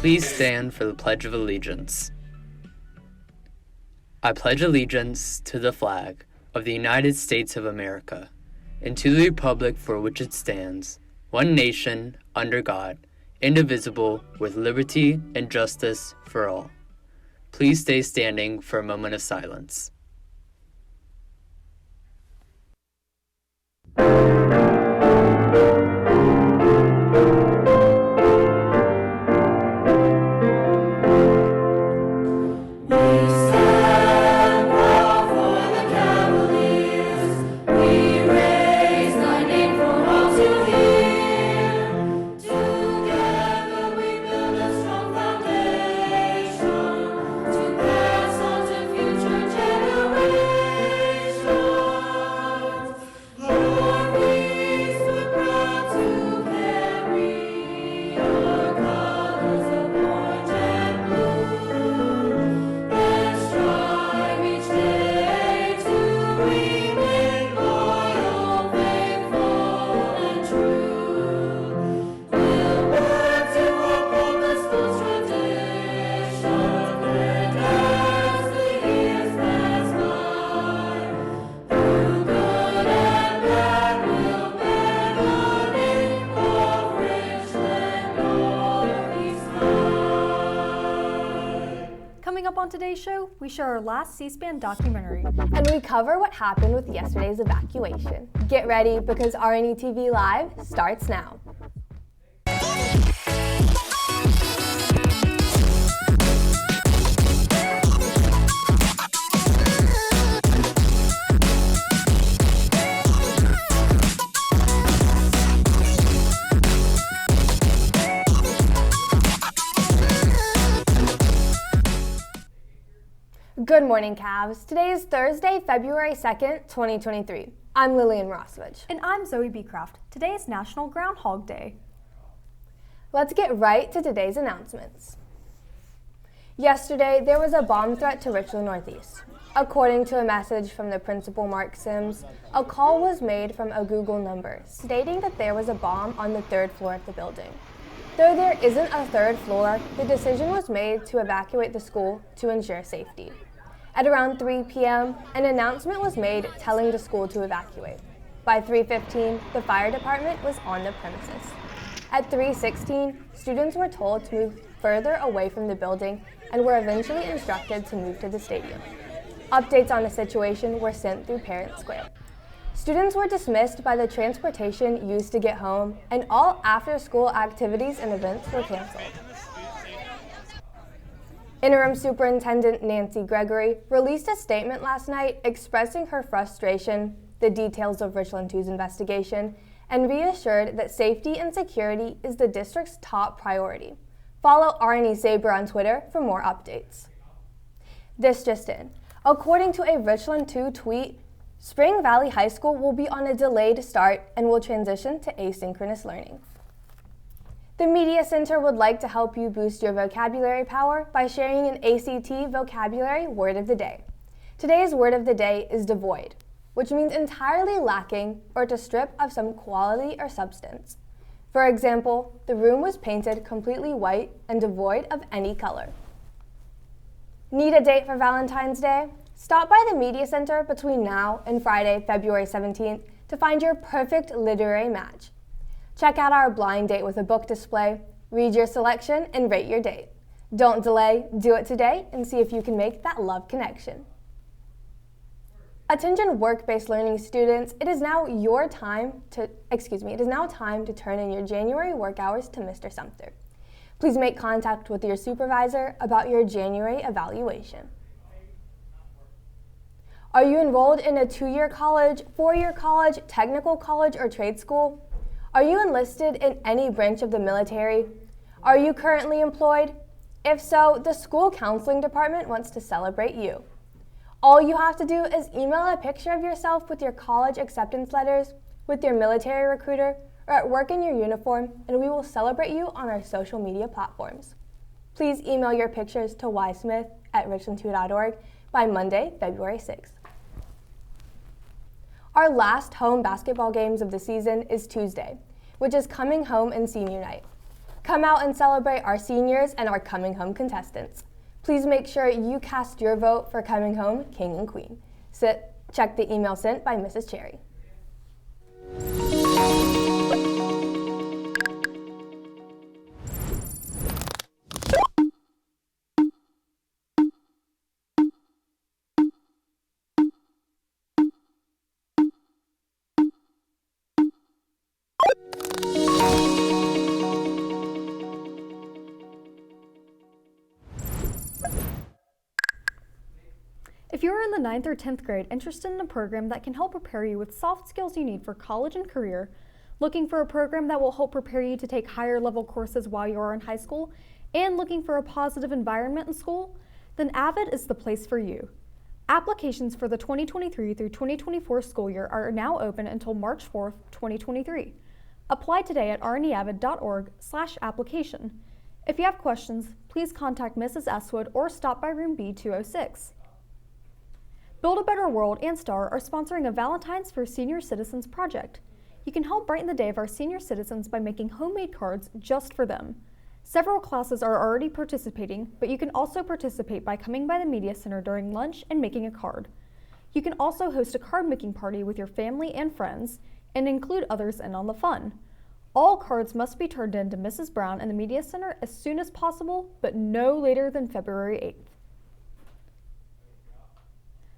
Please stand for the Pledge of Allegiance. I pledge allegiance to the flag of the United States of America and to the republic for which it stands, one nation, under God, indivisible, with liberty and justice for all. Please stay standing for a moment of silence. Coming up on today's show, we share our last C-SPAN documentary. And we cover what happened with yesterday's evacuation. Get ready because RNE-TV Live starts now. Good morning, Cavs. Today is Thursday, February 2nd, 2023. I'm Lillian Rosovich. And I'm Zoe Beecraft. Today is National Groundhog Day. Let's get right to today's announcements. Yesterday, there was a bomb threat to Richland Northeast. According to a message from the principal, Mark Sims, a call was made from a Google number stating that there was a bomb on the third floor of the building. Though there isn't a third floor, the decision was made to evacuate the school to ensure safety. At around 3 p.m., an announcement was made telling the school to evacuate. By 3:15, the fire department was on the premises. At 3:16, students were told to move further away from the building and were eventually instructed to move to the stadium. Updates on the situation were sent through Parent Square. Students were dismissed by the transportation used to get home, and all after-school activities and events were canceled. Interim Superintendent Nancy Gregory released a statement last night expressing her frustration, the details of Richland 2's investigation, and reassured that safety and security is the district's top priority. Follow RNE Saber on Twitter for more updates. This just in. According to a Richland 2 tweet, Spring Valley High School will be on a delayed start and will transition to asynchronous learning. The Media Center would like to help you boost your vocabulary power by sharing an ACT vocabulary word of the day. Today's word of the day is devoid, which means entirely lacking or to strip of some quality or substance. For example, the room was painted completely white and devoid of any color. Need a date for Valentine's Day? Stop by the Media Center between now and Friday, February 17th to find your perfect literary match. Check out our blind date with a book display, read your selection, and rate your date. Don't delay, do it today, and see if you can make that love connection. Attention work-based learning students, it is now time to turn in your January work hours to Mr. Sumter. Please make contact with your supervisor about your January evaluation. Are you enrolled in a 2-year college, 4-year college, technical college, or trade school? Are you enlisted in any branch of the military? Are you currently employed? If so, the school counseling department wants to celebrate you. All you have to do is email a picture of yourself with your college acceptance letters, with your military recruiter, or at work in your uniform, and we will celebrate you on our social media platforms. Please email your pictures to ysmith@richland2.org by Monday, February 6th. Our last home basketball games of the season is Tuesday, which is coming home and senior night. Come out and celebrate our seniors and our Coming Home contestants. Please make sure you cast your vote for Coming Home King and Queen. Check the email sent by Mrs. Cherry. If you are in the 9th or 10th grade interested in a program that can help prepare you with soft skills you need for college and career, looking for a program that will help prepare you to take higher level courses while you are in high school, and looking for a positive environment in school, then AVID is the place for you. Applications for the 2023 through 2024 school year are now open until March 4th, 2023. Apply today at rneavid.org/application. If you have questions, please contact Mrs. Eswood or stop by room B206. Build a Better World and STAR are sponsoring a Valentine's for Senior Citizens project. You can help brighten the day of our senior citizens by making homemade cards just for them. Several classes are already participating, but you can also participate by coming by the Media Center during lunch and making a card. You can also host a card making party with your family and friends and include others in on the fun. All cards must be turned in to Mrs. Brown in the Media Center as soon as possible, but no later than February 8th.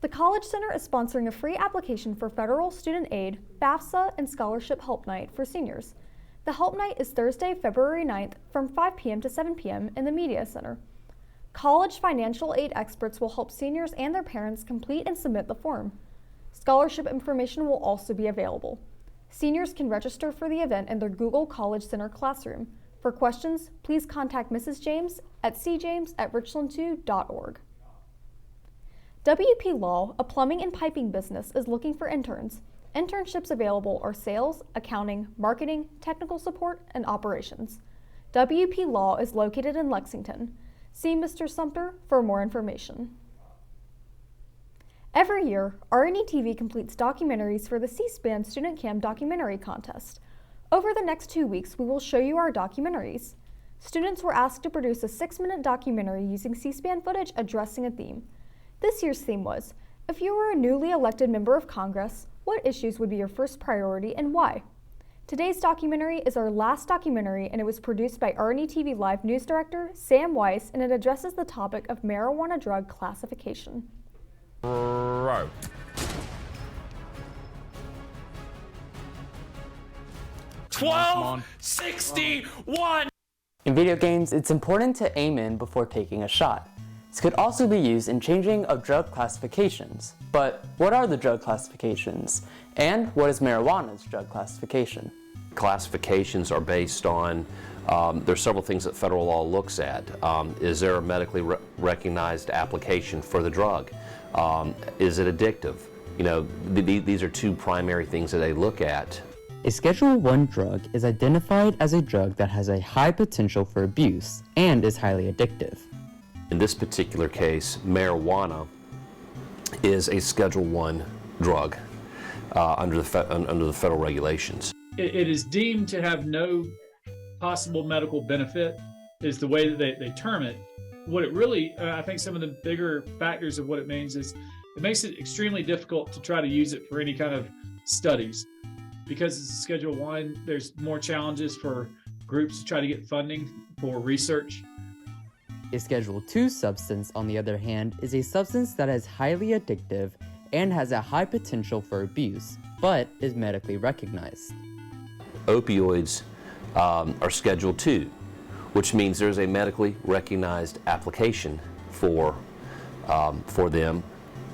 The College Center is sponsoring a free application for federal student aid, FAFSA, and scholarship help night for seniors. The help night is Thursday, February 9th from 5 p.m. to 7 p.m. in the Media Center. College financial aid experts will help seniors and their parents complete and submit the form. Scholarship information will also be available. Seniors can register for the event in their Google College Center classroom. For questions, please contact Mrs. James at cjames@richland2.org. WP Law, a plumbing and piping business, is looking for interns. Internships available are sales, accounting, marketing, technical support, and operations. WP Law is located in Lexington. See Mr. Sumter for more information. Every year, RNE-TV completes documentaries for the C-SPAN Student Cam Documentary Contest. Over the next 2 weeks, we will show you our documentaries. Students were asked to produce a 6-minute documentary using C-SPAN footage addressing a theme. This year's theme was, if you were a newly elected member of Congress, what issues would be your first priority and why? Today's documentary is our last documentary, and it was produced by RNE-TV Live News Director Sam Weiss, and it addresses the topic of marijuana drug classification. Bro. $12.61. In video games, it's important to aim in before taking a shot. This could also be used in changing of drug classifications. But what are the drug classifications? And what is marijuana's drug classification? Classifications are based on, there's several things that federal law looks at. Is there a medically recognized application for the drug? Is it addictive? You know, these are two primary things that they look at. A Schedule I drug is identified as a drug that has a high potential for abuse and is highly addictive. In this particular case, marijuana is a Schedule I drug under the federal regulations. It is deemed to have no possible medical benefit, is the way that they term it. What it really, I think some of the bigger factors of what it means is it makes it extremely difficult to try to use it for any kind of studies. Because it's a Schedule I, there's more challenges for groups to try to get funding for research. A Schedule II substance, on the other hand, is a substance that is highly addictive and has a high potential for abuse, but is medically recognized. Opioids are Schedule II, which means there's a medically recognized application for them,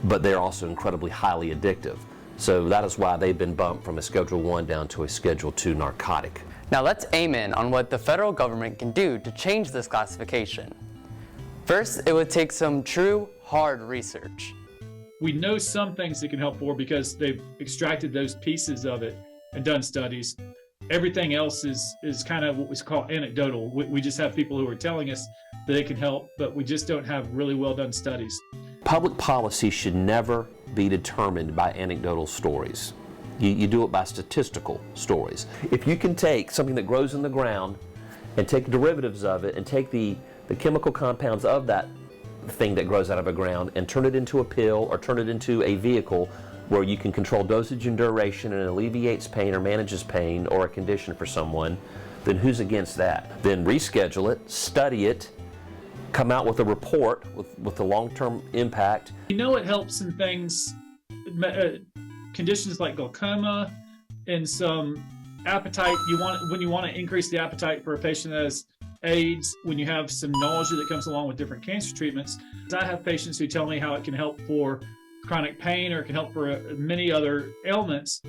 but they're also incredibly highly addictive. So that is why they've been bumped from a Schedule I down to a Schedule II narcotic. Now let's aim in on what the federal government can do to change this classification. First, it would take some true, hard research. We know some things that can help for because they've extracted those pieces of it and done studies. Everything else is kind of what we call anecdotal. We just have people who are telling us that it can help, but we just don't have really well done studies. Public policy should never be determined by anecdotal stories. You do it by statistical stories. If you can take something that grows in the ground and take derivatives of it and take the chemical compounds of that thing that grows out of a ground and turn it into a pill or turn it into a vehicle where you can control dosage and duration and alleviates pain or manages pain or a condition for someone, then who's against that? Then reschedule it, study it, come out with a report with the long-term impact. You know, it helps in things, conditions like glaucoma and some appetite. When you want to increase the appetite for a patient that has AIDS, when you have some nausea that comes along with different cancer treatments. I have patients who tell me how it can help for chronic pain or it can help for many other ailments.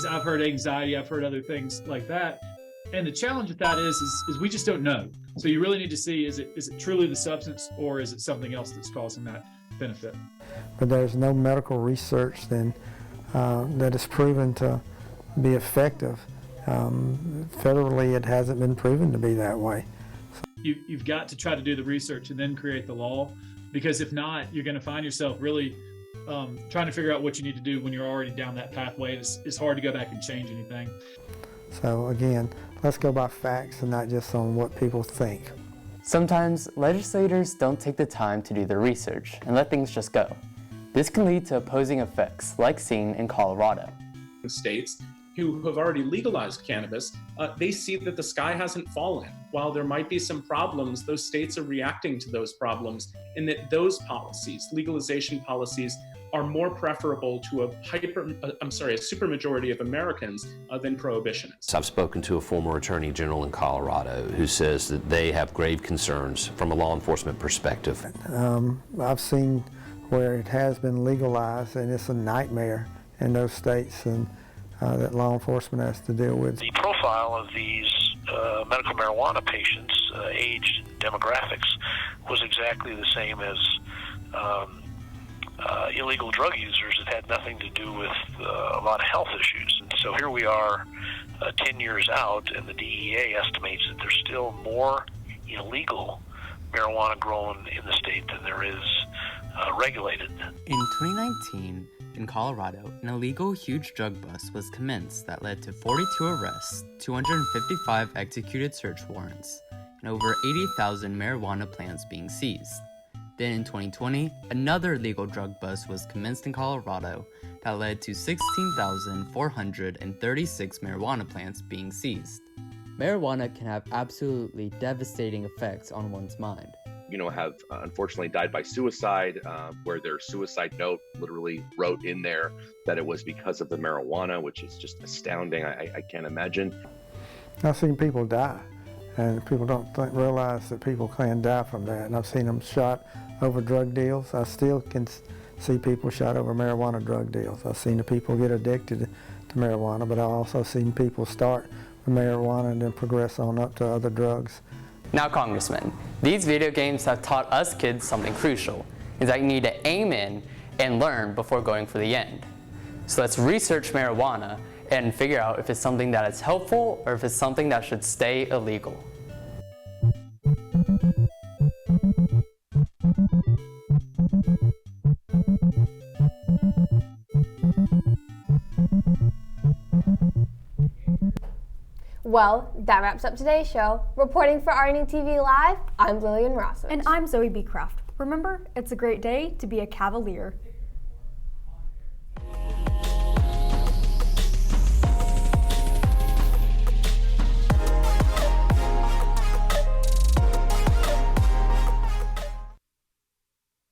I've heard anxiety, I've heard other things like that. And the challenge with that is we just don't know. So you really need to see, is it truly the substance or is it something else that's causing that benefit? But there's no medical research then that is proven to be effective. Federally, it hasn't been proven to be that way. You've got to try to do the research and then create the law, because if not, you're going to find yourself really trying to figure out what you need to do when you're already down that pathway. It's hard to go back and change anything. So again, let's go by facts and not just on what people think. Sometimes legislators don't take the time to do the research and let things just go. This can lead to opposing effects like seen in Colorado. States who have already legalized cannabis, they see that the sky hasn't fallen. While there might be some problems, those states are reacting to those problems, and that those policies, legalization policies, are more preferable to a supermajority of Americans than prohibitionists. I've spoken to a former attorney general in Colorado who says that they have grave concerns from a law enforcement perspective. I've seen where it has been legalized and it's a nightmare in those states and that law enforcement has to deal with. The profile of these medical marijuana patients, age demographics, was exactly the same as illegal drug users. It had nothing to do with a lot of health issues. And so here we are 10 years out, and the DEA estimates that there's still more illegal marijuana grown in the state than there is regulated. In 2019, in Colorado, an illegal huge drug bust was commenced that led to 42 arrests, 255 executed search warrants, and over 80,000 marijuana plants being seized. Then in 2020, another illegal drug bust was commenced in Colorado that led to 16,436 marijuana plants being seized. Marijuana can have absolutely devastating effects on one's mind. Have unfortunately died by suicide, where their suicide note literally wrote in there that it was because of the marijuana, which is just astounding. I can't imagine. I've seen people die, and people don't realize that people can die from that. And I've seen them shot over drug deals. I still can see people shot over marijuana drug deals. I've seen the people get addicted to marijuana, but I've also seen people start with marijuana and then progress on up to other drugs. Now, Congressman, these video games have taught us kids something crucial, is that you need to aim in and learn before going for the end. So let's research marijuana and figure out if it's something that is helpful or if it's something that should stay illegal. Well, that wraps up today's show. Reporting for RNE-TV Live, I'm Lillian Rossowitz. And I'm Zoe Beecraft. Remember, it's a great day to be a Cavalier.